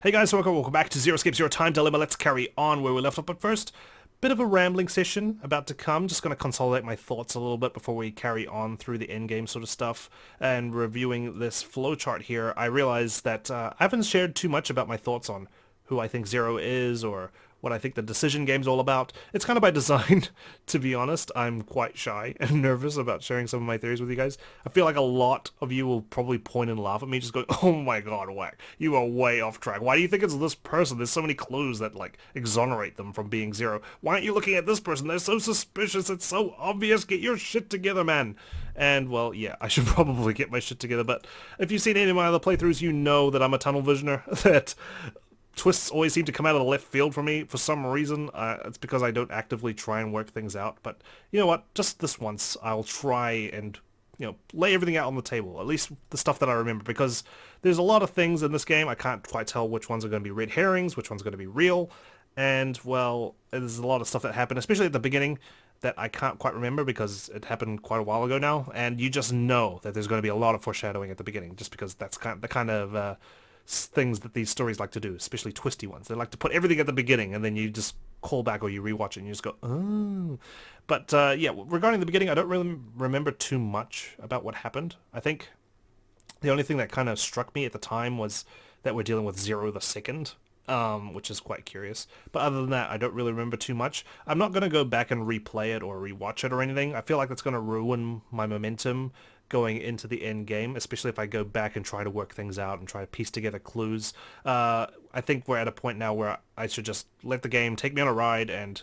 Hey guys, welcome back to Zero Escape Zero Time Dilemma. Let's carry on where we left off, but first, bit of a rambling session about to come. Just going to consolidate my thoughts a little bit before we carry on through the endgame sort of stuff. And reviewing this flowchart here, I realized that I haven't shared too much about my thoughts on who I think Zero is or what I think the decision game's all about. It's kind of by design, to be honest. I'm quite shy and nervous about sharing some of my theories with you guys. I feel like a lot of you will probably point and laugh at me just going, oh my god, Whack, you are way off track. Why do you think it's this person? There's so many clues that, like, exonerate them from being Zero. Why aren't you looking at this person? They're so suspicious. It's so obvious. Get your shit together, man. And, well, yeah, I should probably get my shit together, but if you've seen any of my other playthroughs, you know that I'm a tunnel visioner, that twists always seem to come out of the left field for me for some reason. It's because I don't actively try and work things out. But you know what? Just this once, I'll try and lay everything out on the table. At least the stuff that I remember, because there's a lot of things in this game I can't quite tell which ones are going to be red herrings, which ones are going to be real, and well, there's a lot of stuff that happened, especially at the beginning, that I can't quite remember because it happened quite a while ago now. And you just know that there's going to be a lot of foreshadowing at the beginning, just because that's the kind of things that these stories like to do, especially twisty ones. They like to put everything at the beginning and then you just call back or you rewatch it and you just go, oh. But yeah, regarding the beginning, I don't really remember too much about what happened. I think the only thing that kind of struck me at the time was that we're dealing with Zero the Second, which is quite curious. But other than that, I don't really remember too much. I'm not going to go back and replay it or rewatch it or anything. I feel like that's going to ruin my momentum going into the end game, especially if I go back and try to work things out and try to piece together clues. I think we're at a point now where I should just let the game take me on a ride and,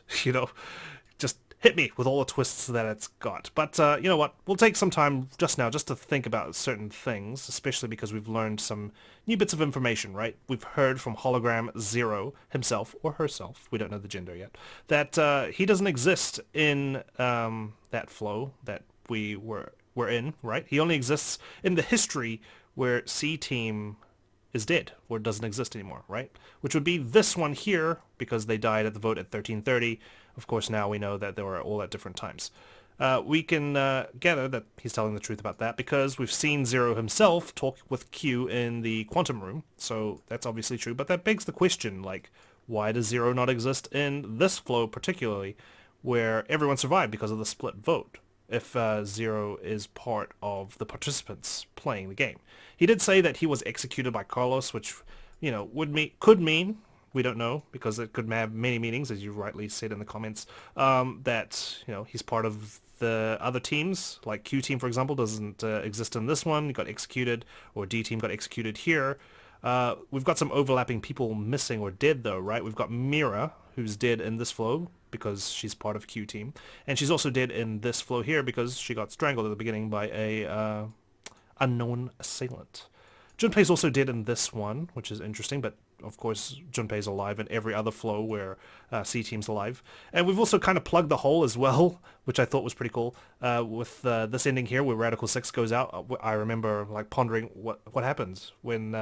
just hit me with all the twists that it's got. But you know what? We'll take some time just now just to think about certain things, especially because we've learned some new bits of information, right? We've heard from Hologram Zero himself, or herself, we don't know the gender yet, that he doesn't exist in that flow that we're in, right? He only exists in the history where C-Team is dead, or doesn't exist anymore, right? Which would be this one here, because they died at the vote at 1330. Of course, now we know that they were all at different times. We can gather that he's telling the truth about that because we've seen Zero himself talk with Q in the quantum room, so that's obviously true. But that begs the question, like, why does Zero not exist in this flow particularly, where everyone survived because of the split vote, if Zero is part of the participants playing the game? He did say that he was executed by Carlos, which, could mean, we don't know, because it could have many meanings, as you rightly said in the comments, that, he's part of the other teams, like Q Team, for example, doesn't exist in this one, he got executed, or D Team got executed here. We've got some overlapping people missing or dead, though, right? We've got Mira, who's dead in this flow, because she's part of Q Team. And she's also dead in this flow here because she got strangled at the beginning by a unknown assailant. Junpei's also dead in this one, which is interesting, but of course Junpei's alive in every other flow where C-Team's alive. And we've also kind of plugged the hole as well, which I thought was pretty cool, with this ending here where Radical 6 goes out. I remember like pondering what happens when...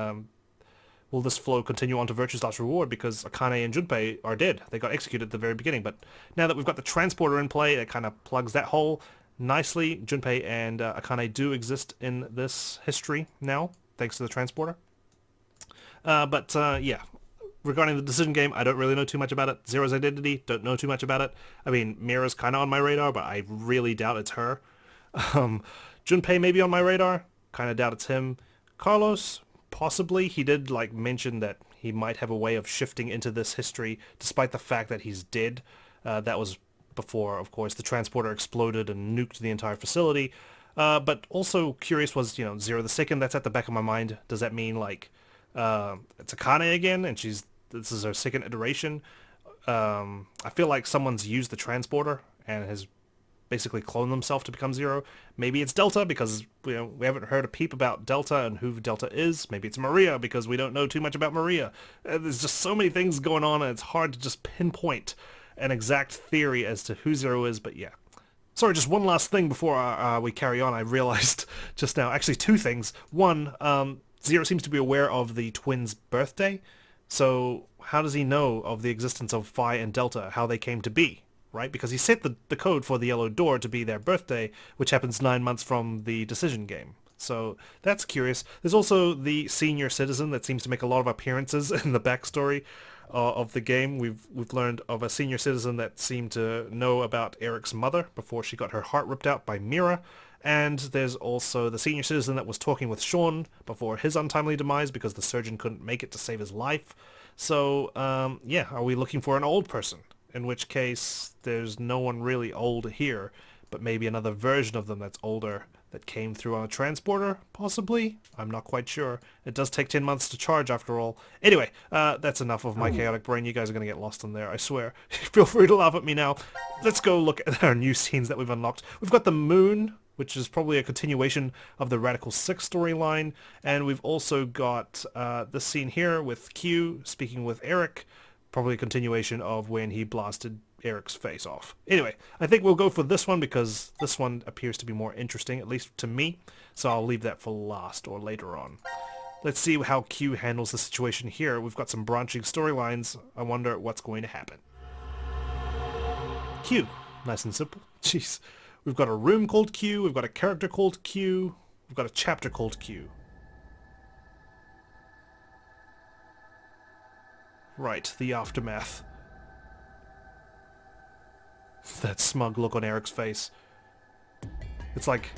will this flow continue on to Virtue's Last Reward, because Akane and Junpei are dead. They got executed at the very beginning, but now that we've got the transporter in play, it kind of plugs that hole nicely. Junpei and Akane do exist in this history now, thanks to the transporter. But yeah, regarding the decision game, I don't really know too much about it. Zero's identity, don't know too much about it. I mean, Mira's kind of on my radar, but I really doubt it's her. Junpei maybe on my radar, kind of doubt it's him. Carlos, possibly. He did mention that he might have a way of shifting into this history despite the fact that he's dead. That was before, of course, the transporter exploded and nuked the entire facility. But also curious was, Zero the Second, that's at the back of my mind. Does that mean it's Akane again and this is her second iteration? I feel like someone's used the transporter and has basically clone themselves to become Zero. Maybe it's Delta because we haven't heard a peep about Delta and who Delta is. Maybe it's Maria because we don't know too much about Maria. There's just so many things going on and it's hard to just pinpoint an exact theory as to who Zero is, but yeah. Sorry, just one last thing before we carry on. I realized just now, actually two things. One, Zero seems to be aware of the twins' birthday, so how does he know of the existence of Phi and Delta, how they came to be? Right? Because he set the code for the yellow door to be their birthday, which happens 9 months from the decision game. So that's curious. There's also the senior citizen that seems to make a lot of appearances in the backstory of the game. We've learned of a senior citizen that seemed to know about Eric's mother before she got her heart ripped out by Mira. And there's also the senior citizen that was talking with Sean before his untimely demise because the surgeon couldn't make it to save his life. So, yeah, are we looking for an old person? In which case, there's no one really old here, but maybe another version of them that's older that came through on a transporter, possibly? I'm not quite sure. It does take 10 months to charge after all. Anyway, that's enough of my chaotic brain. You guys are going to get lost in there, I swear. Feel free to laugh at me now. Let's go look at our new scenes that we've unlocked. We've got the moon, which is probably a continuation of the Radical 6 storyline, and we've also got this scene here with Q speaking with Eric, probably a continuation of when he blasted Eric's face off. Anyway, I think we'll go for this one because this one appears to be more interesting, at least to me, so I'll leave that for last or later on. Let's see how Q handles the situation here. We've got some branching storylines. I wonder what's going to happen. Q. Nice and simple. Jeez. We've got a room called Q, we've got a character called Q, we've got a chapter called Q. Right, the aftermath. That smug look on Eric's face. It's like,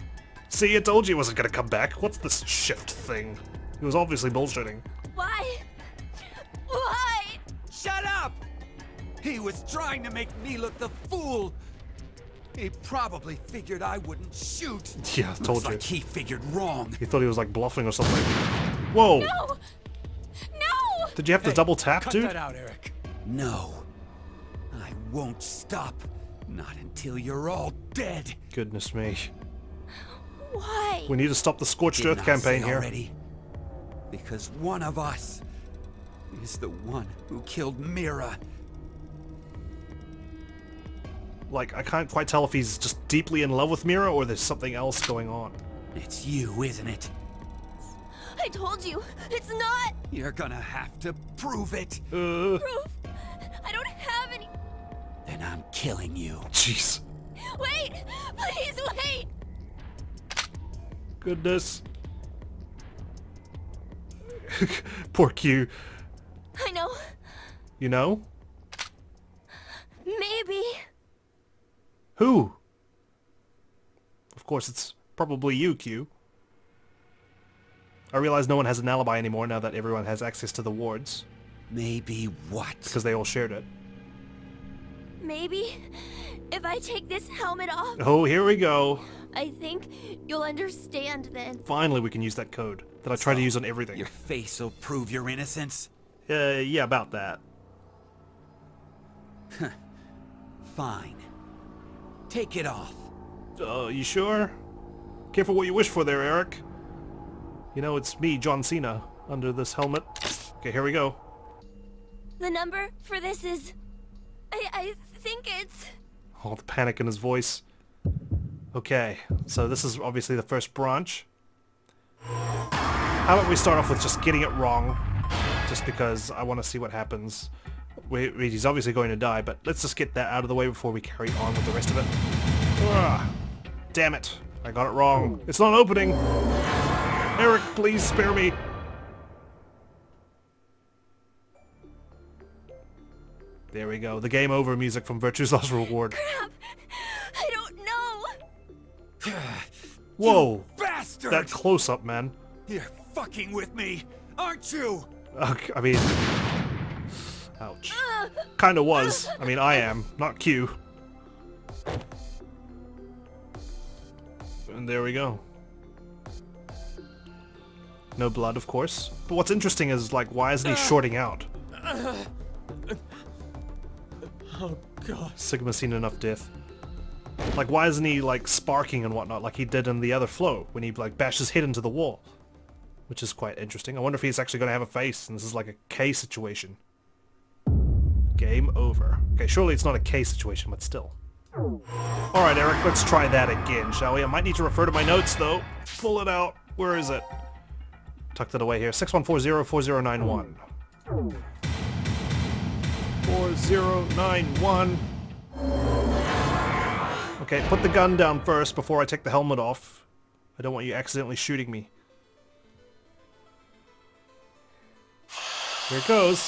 see, I told you he wasn't gonna come back. What's this shift thing? He was obviously bullshitting. Why? Why? Shut up! He was trying to make me look the fool. He probably figured I wouldn't shoot. Yeah, I told you. Like he figured wrong. He thought he was like bluffing or something. Whoa! No! No! Did you have to double tap, cut dude? Cut that out, Eric. No. I won't stop. Not until you're all dead. Goodness me. Why? We need to stop the Scorched Didn't Earth I campaign say here. already? Because one of us is the one who killed Mira. Like, I can't quite tell if he's just deeply in love with Mira or there's something else going on. It's you, isn't it? I told you, it's not You're gonna have to prove it. proof. I don't have any. Then I'm killing you. Jeez. Wait! Please wait! Goodness. Poor Q. I know. You know? Maybe. Who? Of course, it's probably you, Q. I realize no one has an alibi anymore now that everyone has access to the wards. Maybe what? Because they all shared it. Maybe if I take this helmet off, Oh, here we go. I think you'll understand then. Finally, we can use that code that I try to use on everything. Your face will prove your innocence. Yeah, about that. Fine. Take it off. You sure? Careful what you wish for there, Eric. You know, it's me, John Cena, under this helmet. Okay, here we go. The number for this is... I think it's... Oh, the panic in his voice. Okay, so this is obviously the first branch. How about we start off with just getting it wrong? Just because I want to see what happens. He's obviously going to die, but let's just get that out of the way before we carry on with the rest of it. Ugh. Damn it. I got it wrong. It's not opening. Eric, please spare me. There we go. The game over music from Virtue's Last Reward. Crap! I don't know! Whoa. You bastard! That close-up, man. You're fucking with me, aren't you? I mean... Ouch. Kinda was. I mean, I am, not Q. And there we go. No blood, of course. But what's interesting is, like, why isn't he shorting out? Oh god. Sigma's seen enough death. Like, why isn't he, like, sparking and whatnot like he did in the other flow when he, like, bashed his head into the wall? Which is quite interesting. I wonder if he's actually going to have a face and this is like a K situation. Game over. Okay, surely it's not a K situation, but still. Alright, Eric, let's try that again, shall we? I might need to refer to my notes, though. Pull it out. Where is it? Tucked it away here. 6140-4091. 4091. Okay, put the gun down first before I take the helmet off. I don't want you accidentally shooting me. Here it goes.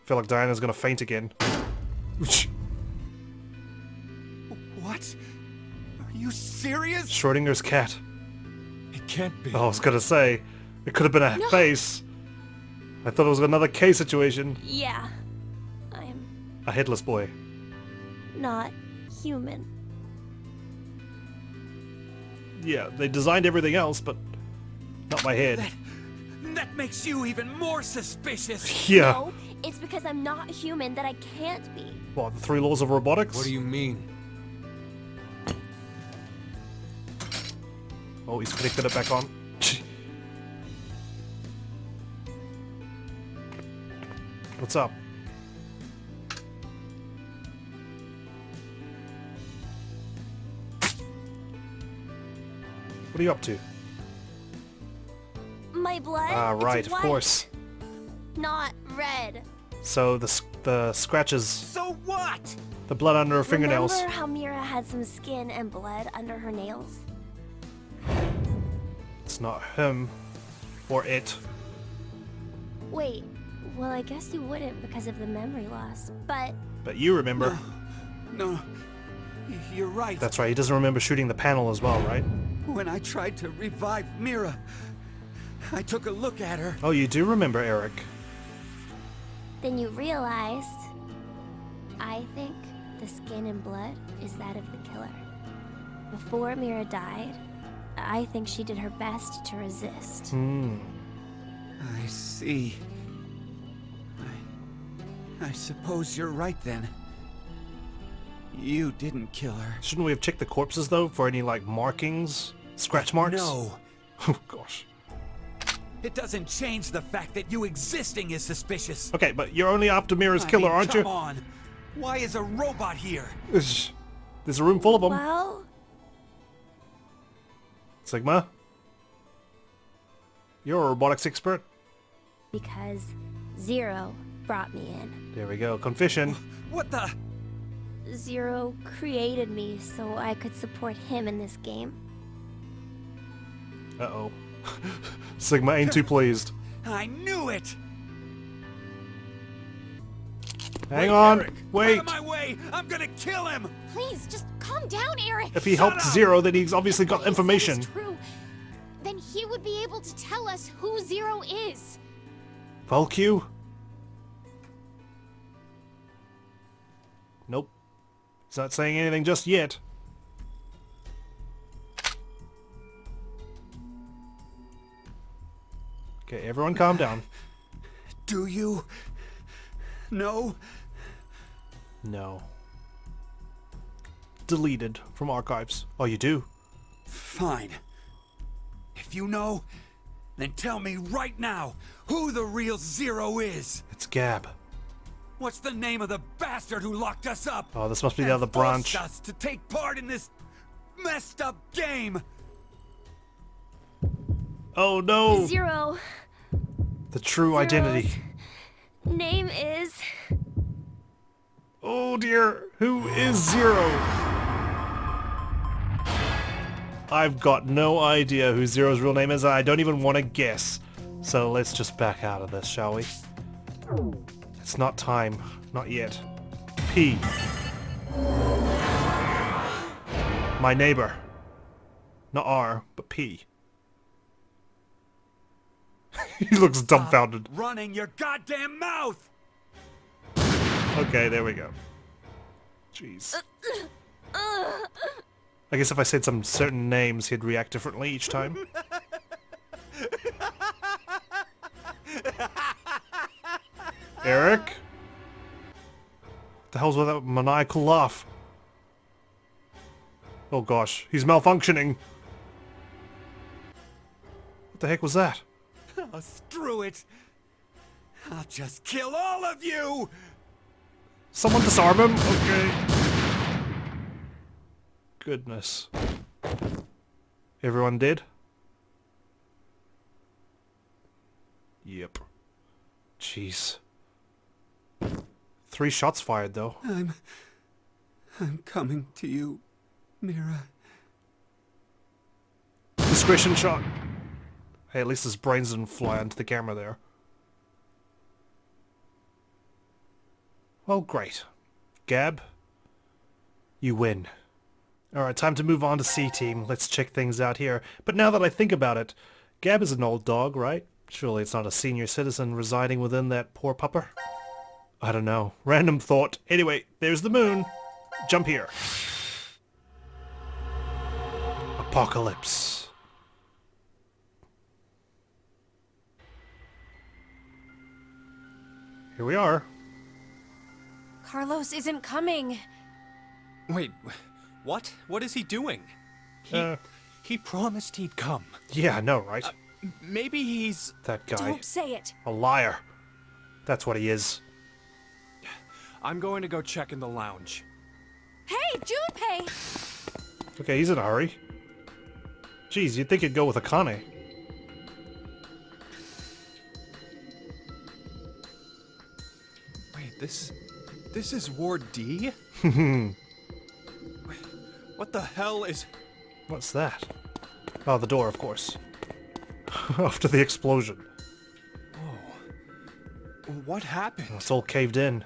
I feel like Diana's gonna faint again. What? Are you serious? Schrodinger's cat. It can't be. Oh, I was gonna say, it could have been a face. I thought it was another K situation. Yeah. I'm A headless boy. not human. Yeah, they designed everything else, but not my head. That makes you even more suspicious. Yeah. No, it's because I'm not human that I can't be. What, the 3 laws of robotics? What do you mean? Oh, he's connected it back on. What's up? What are you up to? My blood? Ah, it's right, of white, course. Not red. So the scratches, So what? the blood under her fingernails. Remember how Mira had some skin and blood under her nails? It's not him. Or it. Wait, well I guess you wouldn't because of the memory loss, but... But you remember. No. You're right. That's right, he doesn't remember shooting the panel as well, right? When I tried to revive Mira, I took a look at her. Oh, you do remember Eric. Then you realized... I think the skin and blood is that of the killer. Before Mira died, I think she did her best to resist. I see. I suppose you're right then. You didn't kill her. Shouldn't we have checked the corpses though for any like markings? Scratch marks? No. Oh gosh. It doesn't change the fact that you existing is suspicious. Okay, but you're only after Mira's I killer, mean, aren't come you? on. Why is a robot here? There's a room full of them. Well, Sigma? You're a robotics expert. because Zero brought me in. There we go. Confession. What the? Zero created me so I could support him in this game. Uh-oh. Sigma ain't too pleased. I knew it! Hang on. Eric, Wait. Out of my way! I'm gonna kill him! Please, just calm down, Eric. If he Shut helped up! Zero, then he's obviously got What he said information. is true. Then he would be able to tell us who Zero is. Valkyue? Nope. He's not saying anything just yet. Okay, everyone calm down. Do you? No? No. Deleted from archives. Oh, you do? Fine. If you know, then tell me right now who the real Zero is. It's Gab. What's the name of the bastard who locked us up? Oh, this must be the and other branch. forced us to take part in this messed up game. Oh no! Zero. The true identity. Name is... Oh dear, who is Zero? I've got no idea who Zero's real name is, and I don't even want to guess. So let's just back out of this, shall we? It's not time. Not yet. P. My neighbor. Not R, but P. He looks dumbfounded. Running your goddamn mouth! Okay, there we go. Jeez. I guess if I said some certain names, he'd react differently each time. Eric? What the hell's with that maniacal laugh? Oh gosh, he's malfunctioning. What the heck was that? Oh, screw it. I'll just kill all of you! Someone disarm him? Okay. Goodness. Everyone dead? Yep. Jeez. 3 shots fired though. I'm coming to you, Mira. discretion shot. Hey, at least his brains didn't fly into the camera there. Well, great. Gab, you win. Alright, time to move on to C-Team. Let's check things out here. But now that I think about it, Gab is an old dog, right? Surely it's not a senior citizen residing within that poor pupper? I don't know. Random thought. Anyway, there's the moon. Jump here. Apocalypse. Here we are. Carlos isn't coming. Wait, what? What is he doing? He promised he'd come. Yeah, I know, right? Maybe he's... That guy. Don't say it. A liar. That's what he is. I'm going to go check in the lounge. Hey, Junpei! Okay, he's in a hurry. Jeez, you'd think he'd go with Akane. Wait, this is Ward D? What the hell is... What's that? Oh, the door, of course. After the explosion. What happened? It's all caved in.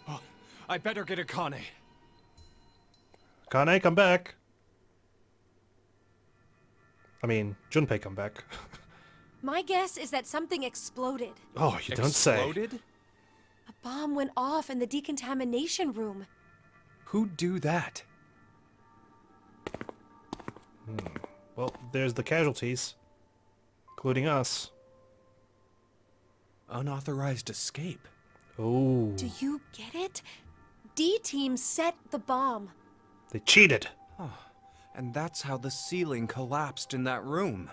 Oh, I better get Akane. Akane, come back. I mean, Junpei, come back. My guess is that something exploded. Oh, you don't say. Exploded? A bomb went off in the decontamination room. Who'd do that? Well, there's the casualties. Including us. Unauthorized escape. Oh. Do you get it? D-Team set the bomb. They cheated. And that's how the ceiling collapsed in that room.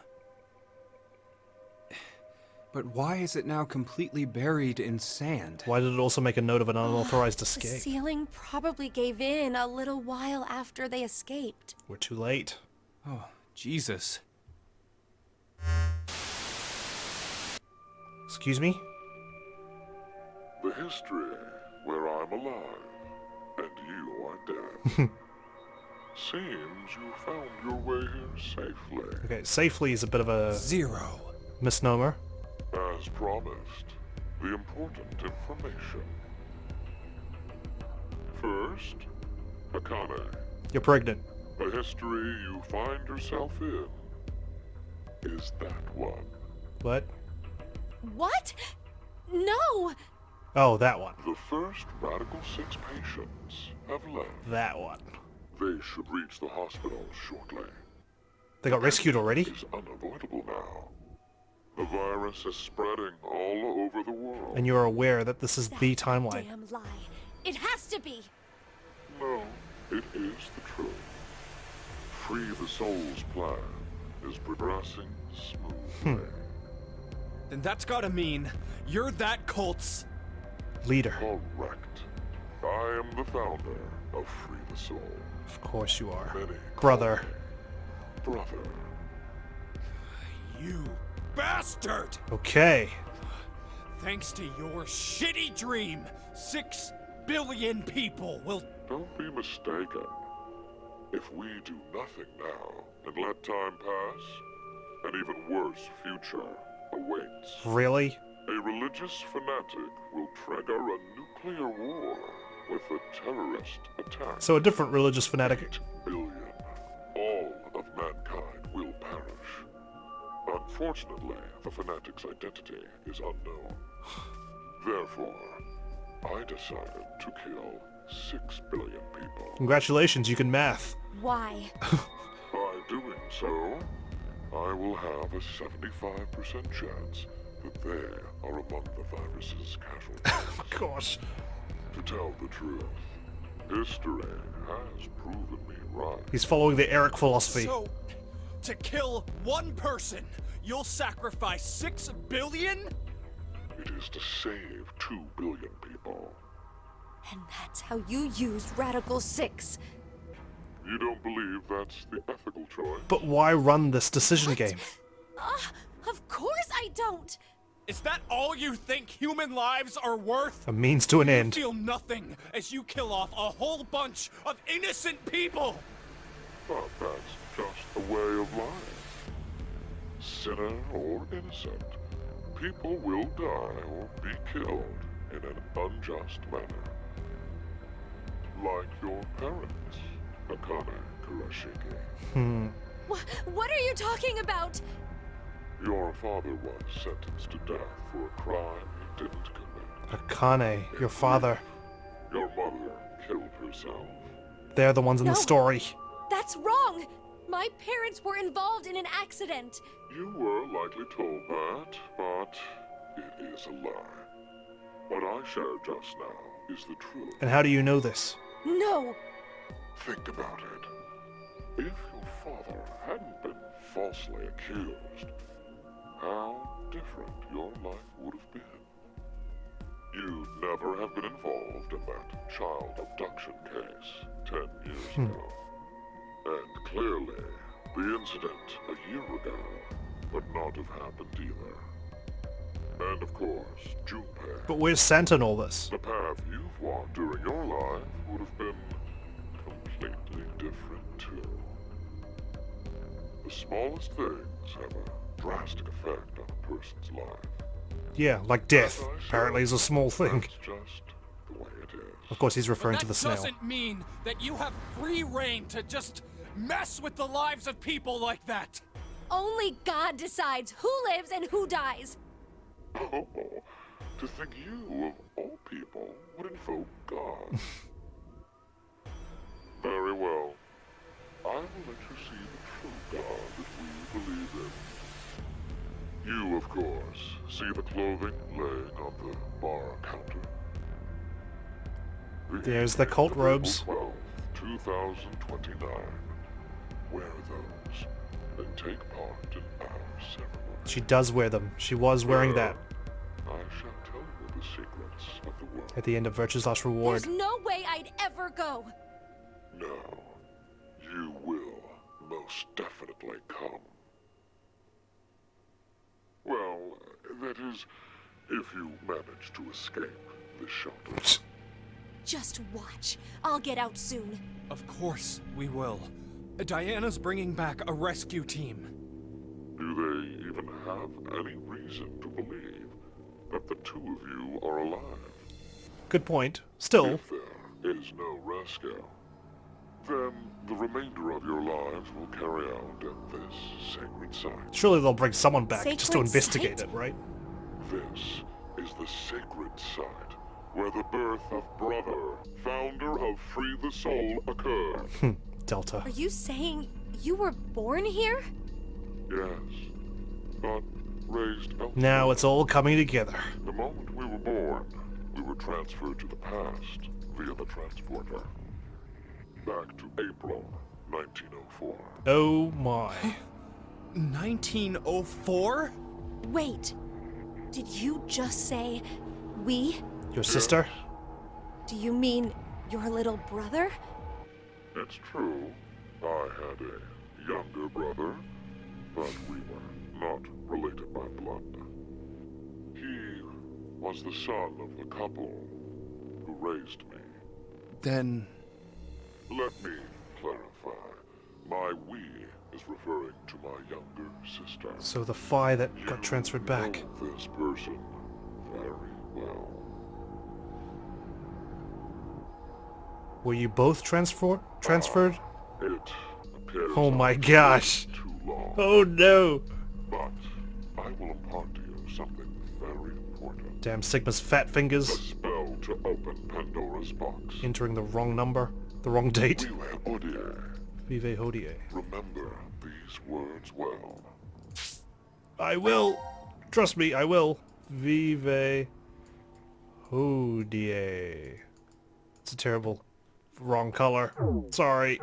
But why is it now completely buried in sand? Why did it also make a note of an unauthorized The escape? ceiling probably gave in a little while after they escaped. We're too late. Oh, Jesus. Excuse me? The history where I'm alive and you are dead. Seems you found your way here safely. Okay, safely is a bit of a Zero. misnomer. As promised, the important information. First, Akane. You're pregnant. The history you find yourself in is that one. What? What? No! Oh, that one. The first Radical 6 patients have left. That one. They should reach the hospital shortly. They got rescued already? It is unavoidable now. The virus is spreading all over the world. And you're aware that this is the That's a timeline. damn lie. It has to be. No, it is the truth. Free the Soul's plan is progressing smoothly. Then that's gotta mean you're that cult's... Leader. Correct. I am the founder of Free the Soul. Of course you are. Many call Brother. me Brother. You bastard! Okay. Thanks to your shitty dream, 6 billion people will... Don't be mistaken. If we do nothing now and let time pass, an even worse future awaits. Really? A religious fanatic will trigger a nuclear war with a terrorist attack. So a different religious fanatic. 8 billion. All of mankind will perish. Unfortunately, the fanatic's identity is unknown. Therefore, I decided to kill 6 billion people. Congratulations, you can math. Why? By doing so, I will have a 75% chance that they are among the virus's casualties. Gosh. To tell the truth, history has proven me right. He's following the Eric philosophy. So, to kill one person, you'll sacrifice 6 billion? It is to save 2 billion people. And that's how you used Radical 6. You don't believe that's the ethical choice? But why run this decision game? Of course I don't! Is that all you think human lives are worth? A means to an You end. feel nothing as you kill off a whole bunch of innocent people! But that's just a way of life. Sinner or innocent, people will die or be killed in an unjust manner. Like your parents, Akane Kurashiki. What are you talking about? Your father was sentenced to death for a crime he didn't commit. Akane, your father. Your mother killed herself. They're the ones in the No. story. That's wrong! My parents were involved in an accident. You were likely told that, but it is a lie. What I shared just now is the truth. And how do you know this? No! Think about it. If your father hadn't been falsely accused, how different your life would have been. You'd never have been involved in that child abduction case 10 years ago. And clearly, the incident a year ago would not have happened either. And of course, Junpei. But where's Santa in all this? The path you've walked during your life would have been completely different too. The smallest things have a drastic effect on a person's life. Yeah, like death. As I said, Apparently is a small thing. That's just the way it is. Of course, he's referring to the That snail. doesn't mean that you have free reign to just mess with the lives of people like that. Only God decides who lives and who dies. Oh, to think you, of all people, would invoke God. Very well. I will let you see the true God that we believe in. You, of course, see the clothing laying on the bar counter. There's the cult April robes. 12th, 2029. Wear those and take part in our ceremony. She does wear them. She was wearing that I shall tell you the secrets of the world. at the end of Virtue's Last Reward. There's no way I'd ever go. No, you will most definitely come. Well, that is, if you manage to escape this shelter. Just watch. I'll get out soon. Of course we will. Diana's bringing back a rescue team. Do they even have any reason to believe that the two of you are alive? Good point. Still, If there is no rescue, then the remainder of your lives will carry out at this sacred site. surely they'll bring someone back just to Sacred investigate site? it, right? This is the sacred site where the birth of Brother, founder of Free the Soul, occurred. Delta. Are you saying you were born here? Yes, but raised elsewhere. Now it's all coming together. The moment we were born, we were transferred to the past via the transporter. Back to April 1904. Oh my. 1904? Wait. Did you just say we? Your sister? Do you mean your little brother? It's true, I had a younger brother, but we were not related by blood. He was the son of the couple who raised me. Then Let me clarify. My we is referring to my younger sister. So the Phi that got transferred back. You know this person very well. Were you both transferred? It appears Oh my I've gosh. waited too long, Oh no. but I will impart to you something very important. Damn Sigma's fat A fingers. spell to open Pandora's box. Entering the wrong number. The wrong date. Vive Odie. Vive Hodie. Remember these words well. I will. Trust me, I will. Vive Hodie. It's a terrible wrong color. Sorry.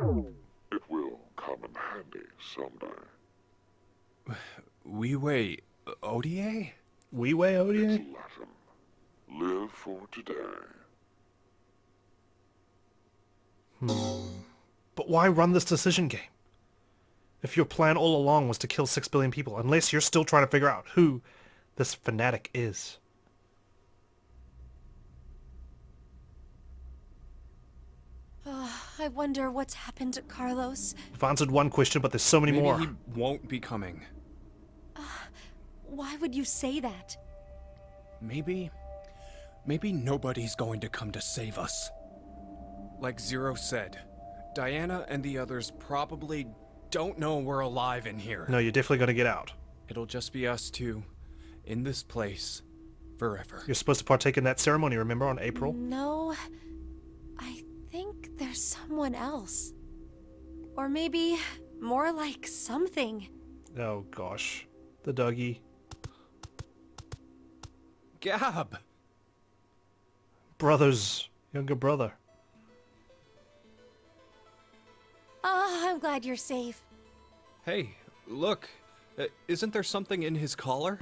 It will come in handy someday. we wait. ODA? We way It's Hodie? Latin. Live for today. But why run this decision game? If your plan all along was to kill 6 billion people, unless you're still trying to figure out who this fanatic is. I wonder what's happened to Carlos. We've answered one question, but there's so many Maybe more. he won't be coming. Why would you say that? Maybe nobody's going to come to save us. Like Zero said, Diana and the others probably don't know we're alive in here. No, you're definitely going to get out. It'll just be us two, in this place, forever. You're supposed to partake in that ceremony, remember, on April? No, I think there's someone else. Or maybe more like something. Oh, gosh. The doggy. Gab! Brother's younger brother. Oh, I'm glad you're safe. Hey, look. Isn't there something in his collar?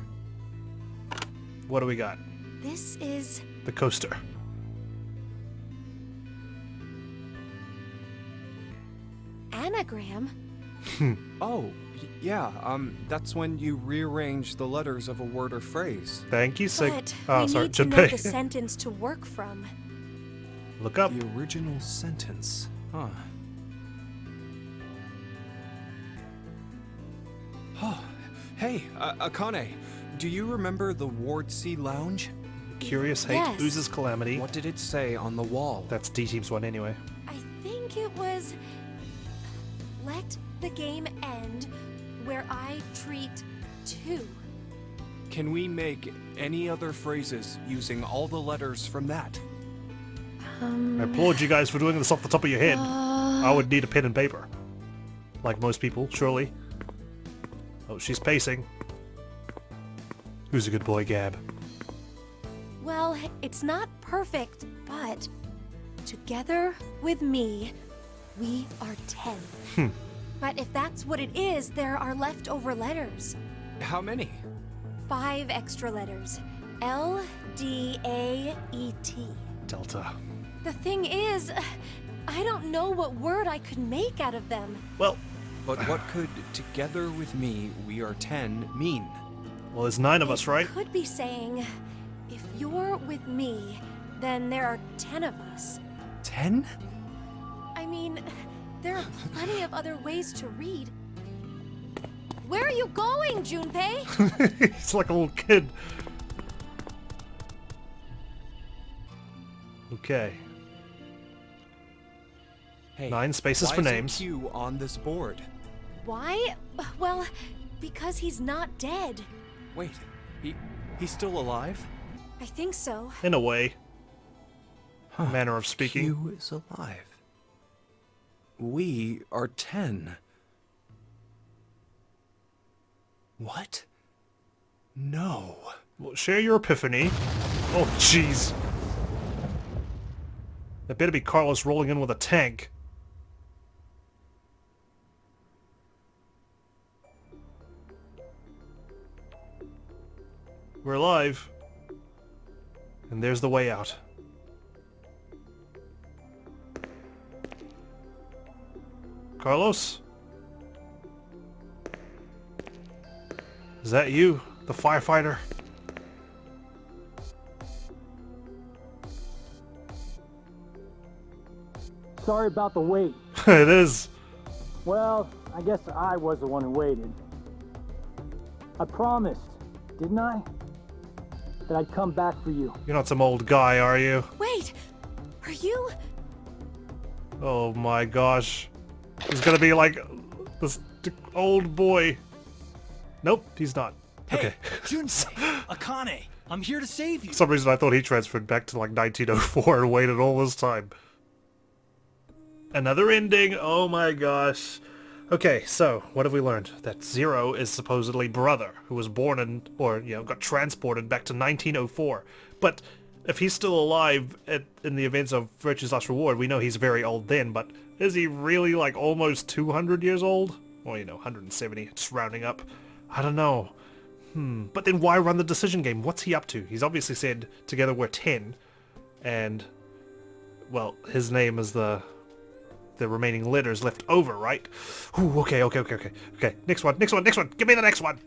What do we got? This is... The coaster. anagram? Oh, yeah, that's when you rearrange the letters of a word or phrase. Thank you, But Oh, we sorry, need to know Junpei. the sentence to work from. Look up. The original sentence. Huh. Oh, hey, Akane, do you remember the Ward C Lounge? Curious hate Yes. oozes calamity. What did it say on the wall? That's D-Team's one anyway. I think it was... Let the game end where I treat two. Can we make any other phrases using all the letters from that? I applaud you guys for doing this off the top of your head. I would need a pen and paper. Like most people, surely. Oh, she's pacing. Who's a good boy, Gab? Well, it's not perfect, but together with me, we are 10. But if that's what it is, there are leftover letters. How many? 5 extra letters. L, D, A, E, T. Delta. The thing is, I don't know what word I could make out of them. Well, But what could together with me, we are 10 mean? well, there's 9 of us, right? Could be saying, if you're with me, then there are 10 of us. 10? I mean, there are plenty of other ways to read. Where are you going, Junpei? He's like a little kid. Okay. Hey, 9 spaces why for isn't names. Q on this board? Why? Well, because he's not dead. Wait, he's still alive? I think so. In a way. Manner of speaking. Q is alive. We are 10. What? No. Well, share your epiphany. Oh, jeez. That better be Carlos rolling in with a tank. We're alive. And there's the way out. Carlos? Is that you, the firefighter? Sorry about the wait. It is. Well, I guess I was the one who waited. I promised, didn't I? That I'd come back for you. You're not some old guy, are you? Wait, are you? Oh my gosh. He's gonna be like this old boy. Nope, he's not. Okay. Junpei, Akane, I'm here to save you. For some reason I thought he transferred back to like 1904 and waited all this time. Another ending. Oh my gosh. Okay, so what have we learned? That Zero is supposedly brother who was born in, or got transported back to 1904. But if he's still alive in the events of Virtue's Last Reward, we know he's very old then, but is he really like almost 200 years old? Or 170, just rounding up. I don't know. But then why run the decision game? What's he up to? He's obviously said together we're 10, and well, his name is the remaining letters left over, right? Ooh, okay. Next one. Give me the next one.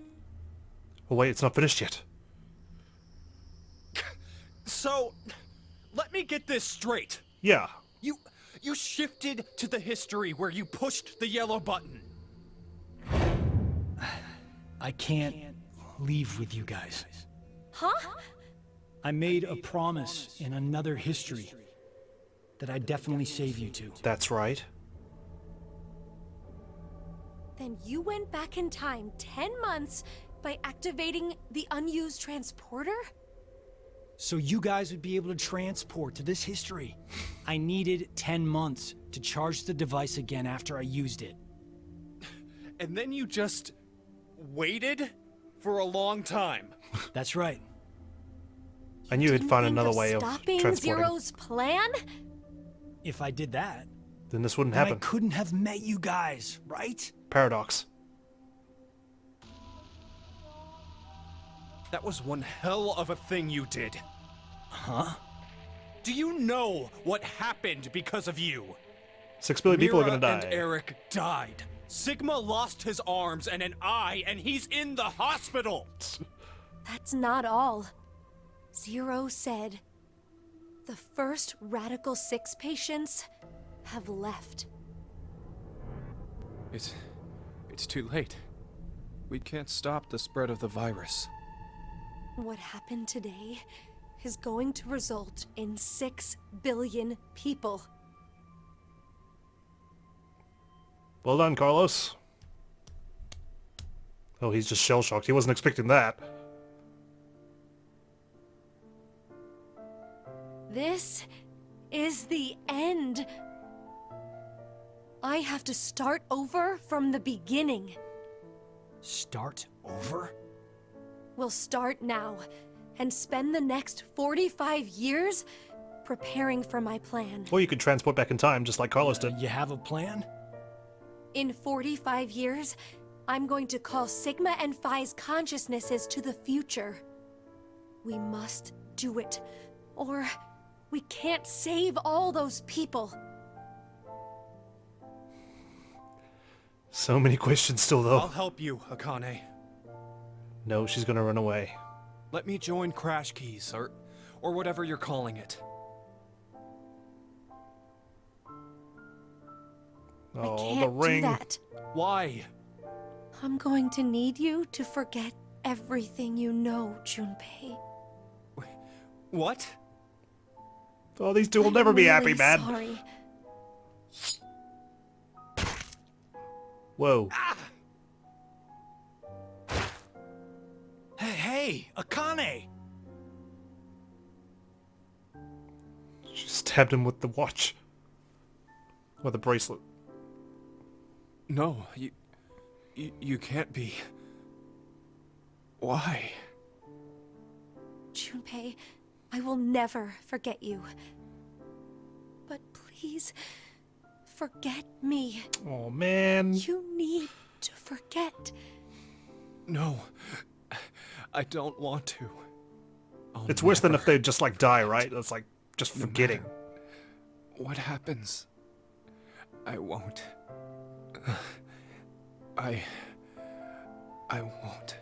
Oh wait, it's not finished yet. So, let me get this straight. Yeah. You shifted to the history where you pushed the yellow button. I can't leave with you guys. Huh? I made a promise in another history that I'd definitely save you two. That's right. Then you went back in time 10 months by activating the unused transporter? So you guys would be able to transport to this history. I needed 10 months to charge the device again after I used it. And then you just waited for a long time. That's right. I knew he'd Didn't find think another of way of stopping transporting. Zero's plan? If I did that, Then this wouldn't then I happen. couldn't have met you guys, right? Paradox. That was one hell of a thing you did. Huh? Do you know what happened because of you? 6 billion people are Mira gonna and die. Eric died. Sigma lost his arms and an eye, and he's in the hospital. That's not all. Zero said the first Radical 6 patients have left. It's too late. We can't stop the spread of the virus. What happened today is going to result in 6 billion people. Well done, Carlos. Oh, he's just shell-shocked. He wasn't expecting that. This is the end. I have to start over from the beginning. Start over? We'll start now and spend the next 45 years preparing for my plan. Or you could transport back in time, just like Carlos did. You have a plan? In 45 years, I'm going to call Sigma and Phi's consciousnesses to the future. We must do it, or we can't save all those people. So many questions still, I'll though. help you, Akane. No, she's gonna run away. Let me join Crash Keys, or whatever you're calling it. I Oh, can't the ring. do that. Why? I'm going to need you to forget everything you know, Junpei. What? Oh, these two will never I'm be happy, really man. Sorry. Whoa. Hey, Akane! She stabbed him with the watch. Or the bracelet. No, you can't be. Why? Junpei, I will never forget you. But please, forget me. Oh, man. You need to forget. No, I don't want to. I'll It's worse than never. if they just, like, die, right? It's like, just No forgetting. matter what happens, I won't. I won't.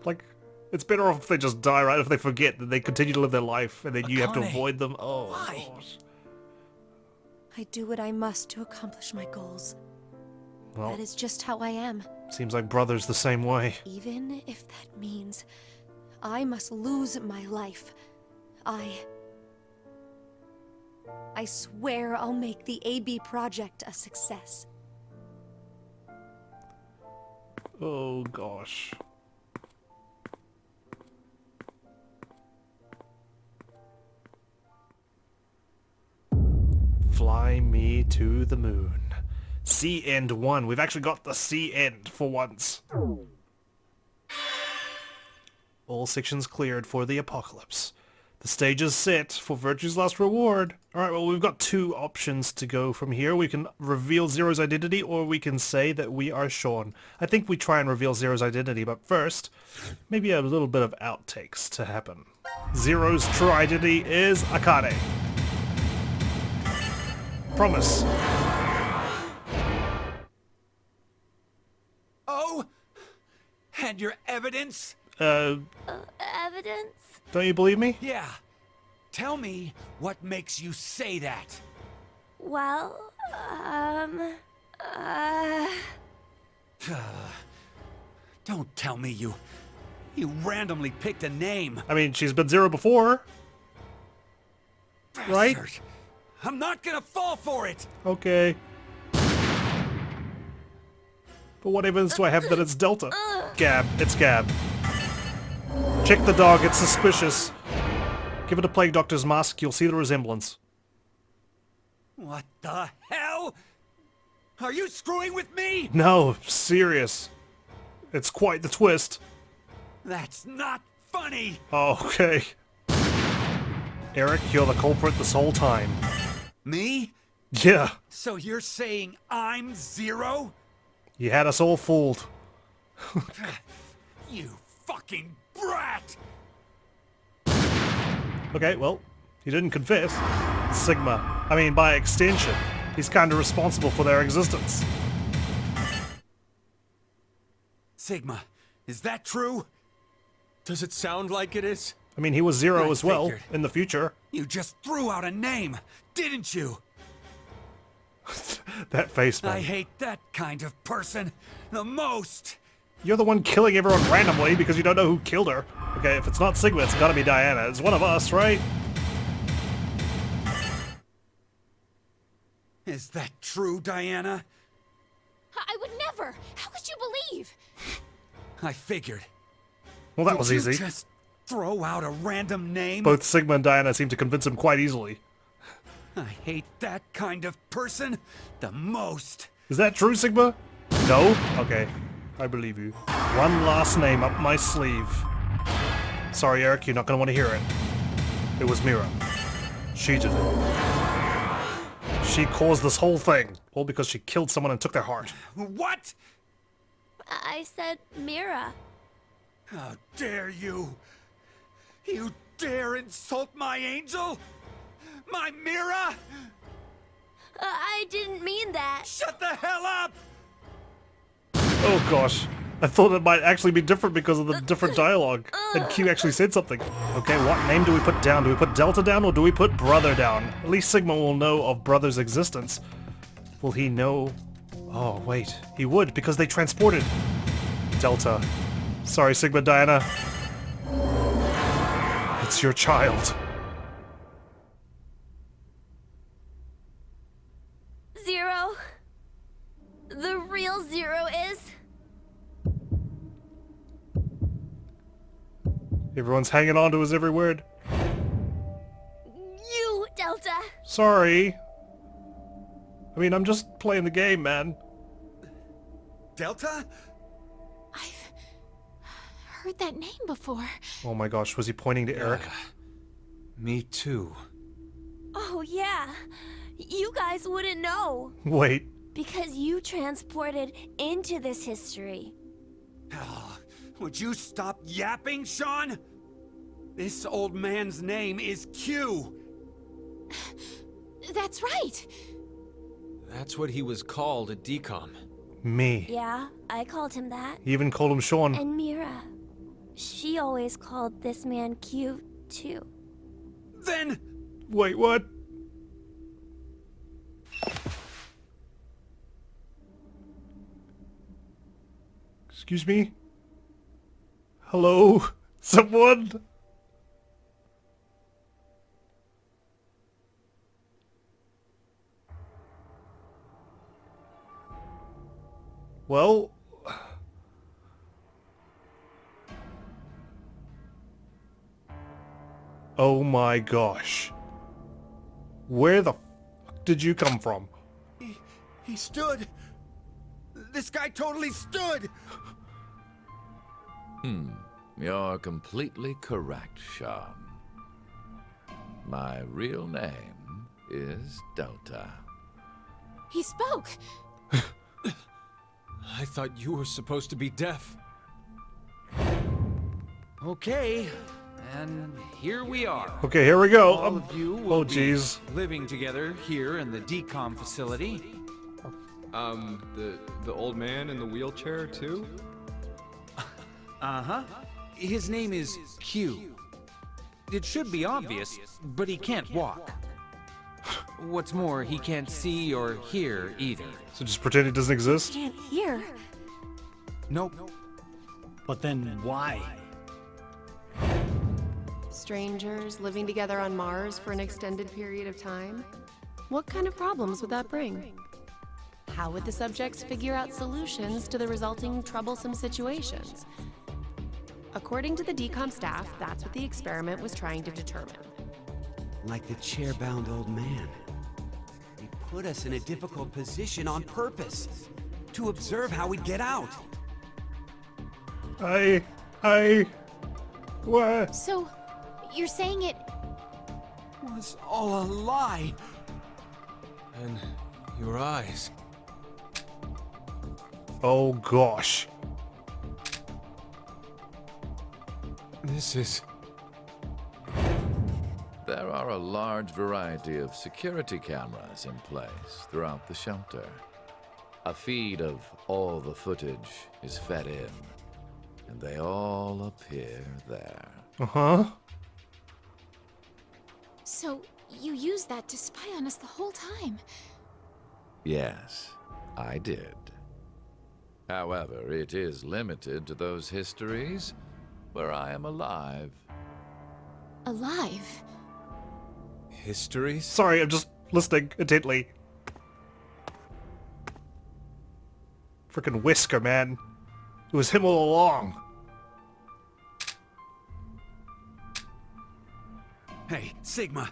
Like, it's better off if they just die, right? If they forget, that they continue to live their life, and then you have to Akane, avoid them. Oh, why? gosh. I do what I must to accomplish my goals. Well, That is just how I am. seems like brothers the same way. Even if that means I must lose my life, I swear I'll make the AB project a success. Oh, gosh. Fly me to the moon. Sea End 1. We've actually got the Sea End for once. All sections cleared for the apocalypse. The stage is set for Virtue's Last Reward. Alright, well, we've got two options to go from here. We can reveal Zero's identity, or we can say that we are Sean. I think we try and reveal Zero's identity, but first, maybe a little bit of outtakes to happen. Zero's true identity is Akane. Promise. Oh! And your evidence? Evidence? Don't you believe me? Yeah. Tell me what makes you say that. Well, Don't tell me you randomly picked a name. I mean, she's been Zero before. Right? Bastard. I'm not gonna fall for it. Okay. But what evidence do I have that it's Delta? Gab. It's Gab. Check the dog. It's suspicious. Give it a Plague Doctor's mask. You'll see the resemblance. What the hell? Are you screwing with me? No, serious. It's quite the twist. That's not funny. Okay. Eric, you're the culprit this whole time. Me? Yeah. So you're saying I'm Zero? You had us all fooled. You fucking brat! Okay, well, he didn't confess. Sigma. I mean, by extension, he's kinda responsible for their existence. Sigma, is that true? Does it sound like it is? I mean, he was Zero I as well, figured. in the future. You just threw out a name, didn't you? That face, I man. hate that kind of person the most. You're the one killing everyone randomly because you don't know who killed her. Okay, if it's not Sigma, it's gotta be Diana. It's one of us, right? Is that true, Diana? I would never. How could you believe? I figured. Well, that Did was you easy. just throw out a random name? Both Sigma and Diana seem to convince him quite easily. I hate that kind of person the most. Is that true, Sigma? No? Okay. I believe you. One last name up my sleeve. Sorry, Eric, you're not gonna want to hear it. It was Mira. She did it. She caused this whole thing. All because she killed someone and took their heart. What? I said Mira. How dare you? You dare insult my angel? My Mira? I didn't mean that. Shut the hell up! Oh gosh. I thought it might actually be different because of the different dialogue. And Q actually said something. Okay, what name do we put down? Do we put Delta down or do we put Brother down? At least Sigma will know of Brother's existence. Will he know? Oh, wait. He would because they transported Delta. Sorry, Sigma Diana. It's your child. Zero. The real Zero is... Everyone's hanging on to his every word. you, Delta. Sorry. I mean, I'm just playing the game, man. Delta? I've heard that name before. Oh my gosh, was he pointing to Eric? Me too. Oh, yeah. You guys wouldn't know. Wait. Because you transported into this history. Oh, would you stop yapping, Sean? This old man's name is Q. That's right. That's what he was called at DCOM. Me. Yeah, I called him that. He even called him Sean. And Mira. She always called this man Q, too. Then... Wait, what? Excuse me? Hello? Someone? Well... Oh my gosh. Where the fuck did you come from? He stood. This guy totally stood. You're completely correct, Sean. My real name is Delta. He spoke. I thought you were supposed to be deaf. Okay, and here we are. Okay, here we go. All of you will Oh, be jeez. living together here in the DCOM facility. The old man in the wheelchair too? Uh-huh. His name is Q. It should be obvious, but he can't walk. What's more, he can't see or hear either. So just pretend it doesn't exist? Can't hear. Nope. But then why? Strangers living together on Mars for an extended period of time? What kind of problems would that bring? How would the subjects figure out solutions to the resulting troublesome situations? According to the DCOM staff, that's what the experiment was trying to determine. Like the chair-bound old man. He put us in a difficult position on purpose. To observe how we'd get out. What? So, you're saying it Was all a lie. And your eyes. Oh gosh. This is... There are a large variety of security cameras in place throughout the shelter. A feed of all the footage is fed in, and they all appear there. Uh-huh. So, you used that to spy on us the whole time. Yes, I did. However, it is limited to those histories where I am alive. Alive? Histories? Sorry, I'm just listening intently. Frickin' Whisker, man. It was him all along. Hey, Sigma.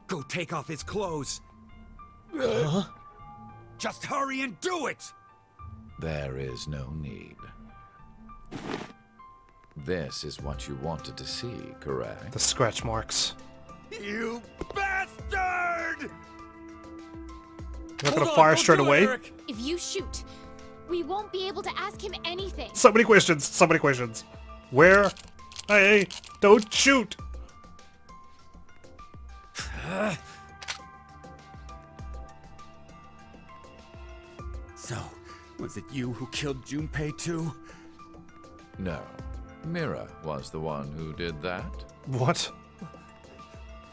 Go take off his clothes. Huh? Just hurry and do it! There is no need. This is what you wanted to see, correct? The scratch marks. You bastard! You're not gonna fire straight away? If you shoot, we won't be able to ask him anything. So many questions, so many questions. Where? Hey, don't shoot! So, was it you who killed Junpei too? No. Mira was the one who did that. What?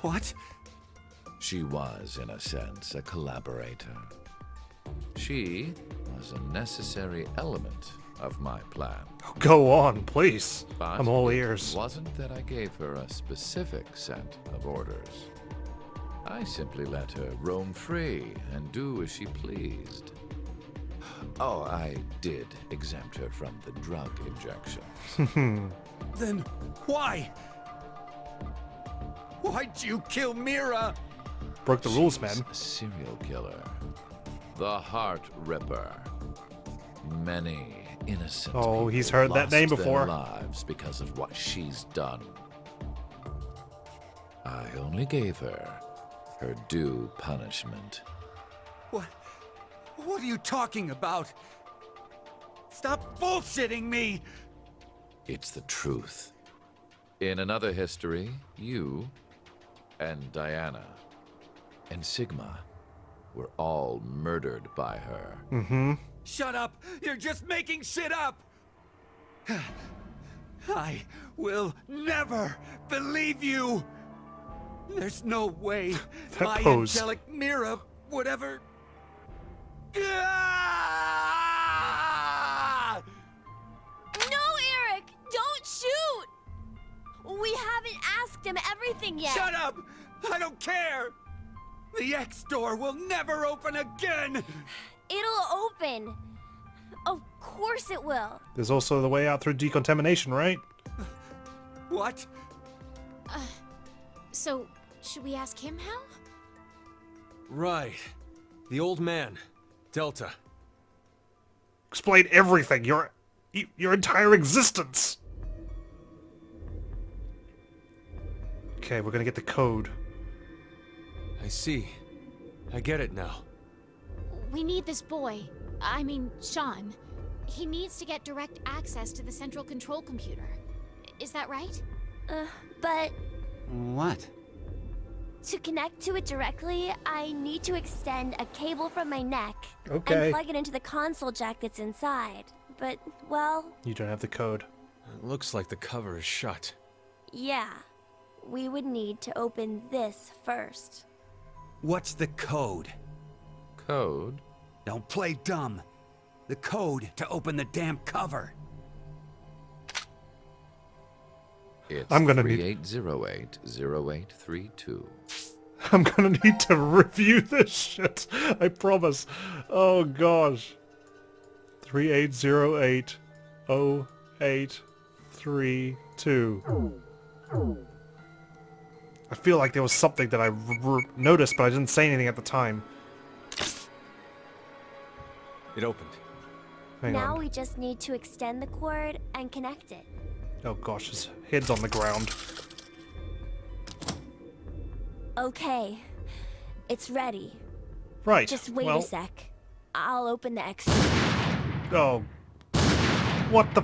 What? She was, in a sense, a collaborator. She was a necessary element of my plan. Go on, please. But I'm all it ears. wasn't that I gave her a specific set of orders. I simply let her roam free and do as she pleased. Oh, I did exempt her from the drug injections. Then why? Why'd you kill Mira? Broke the rules, man. A serial killer. The Heart Ripper. Many innocent Oh, he's people heard that name lost before. their lives because of what she's done. I only gave her her due punishment. What are you talking about? Stop bullshitting me! It's the truth. In another history, you and Diana and Sigma were all murdered by her. Mm-hmm. Shut up! You're just making shit up! I will never believe you! There's no way That my pose. angelic Mira would ever... No, Eric! Don't shoot! We haven't asked him everything yet. Shut up! I don't care! The X door will never open again! It'll open. Of course it will. There's also the way out through decontamination, right? What? So, should we ask him how? Right. The old man. Delta. Explain everything. Your entire existence. Okay, we're gonna get the code. I see. I get it now. We need this boy. I mean, Sean. He needs to get direct access to the central control computer. Is that right? But What? to connect to it directly, I need to extend a cable from my neck Okay. and plug it into the console jack that's inside. But, well, You don't have the code. It looks like the cover is shut. yeah. we would need to open this first. What's the code? Code? Don't play dumb. The code to open the damn cover. It's I'm gonna need- 3808-0832. I'm gonna need to review this shit. I promise. Oh gosh. 3808-0832. I feel like there was something that I noticed, but I didn't say anything at the time. It opened. Hang Now on. we just need to extend the cord and connect it. Oh gosh, his head's on the ground. Okay, it's ready. Right. Just wait well, a sec. I'll open the extra. Oh. What the...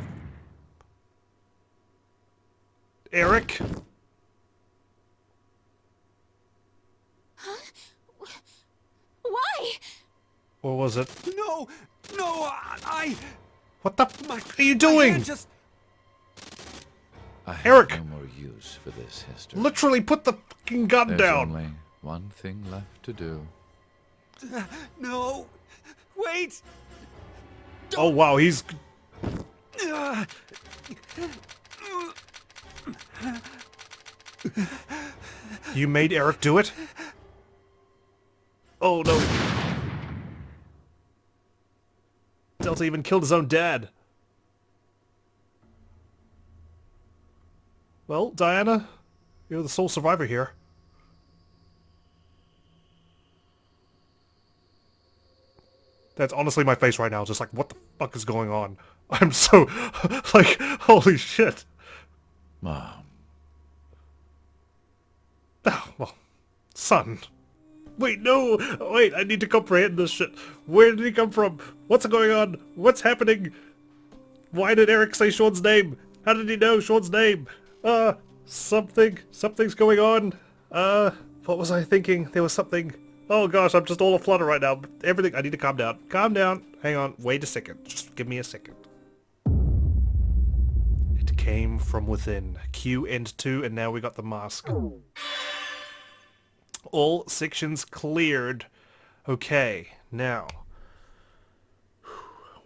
Eric? Why? Or was it... No! No! I... What the f... My, are you my doing? hand just... I have Eric! no more use for this history. Literally put the fucking gun There's down. only one thing left to do. No! Wait! Oh wow, he's... You made Eric do it? Oh no. Delta even killed his own dad. Well, Diana, you're the sole survivor here. That's honestly my face right now, just like, what the fuck is going on? I'm so, like, holy shit. Mom. Oh, well, son. Wait, no! Wait, I need to comprehend this shit. Where did he come from? What's going on? What's happening? Why did Eric say Sean's name? How did he know Sean's name? Something's going on. What was I thinking? There was something. Oh gosh, I'm just all aflutter right now. Everything, I need to calm down. Calm down. Hang on, wait a second. Just give me a second. It came from within. Q end 2, and now we got the mask. All sections cleared. Okay, now.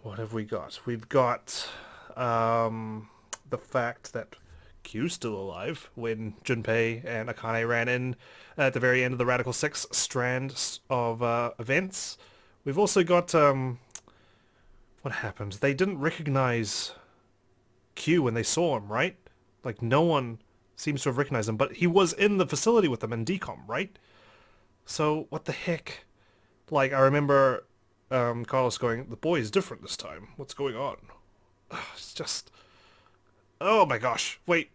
What have we got? We've got the fact that Q's still alive when Junpei and Akane ran in at the very end of the Radical 6 strand of events. We've also got... what happened? They didn't recognize Q when they saw him, right? Like, no one seems to have recognized him, but he was in the facility with them in decom, right? So, what the heck? Like, I remember Carlos going, the boy is different this time. What's going on? It's just... Oh my gosh. Wait.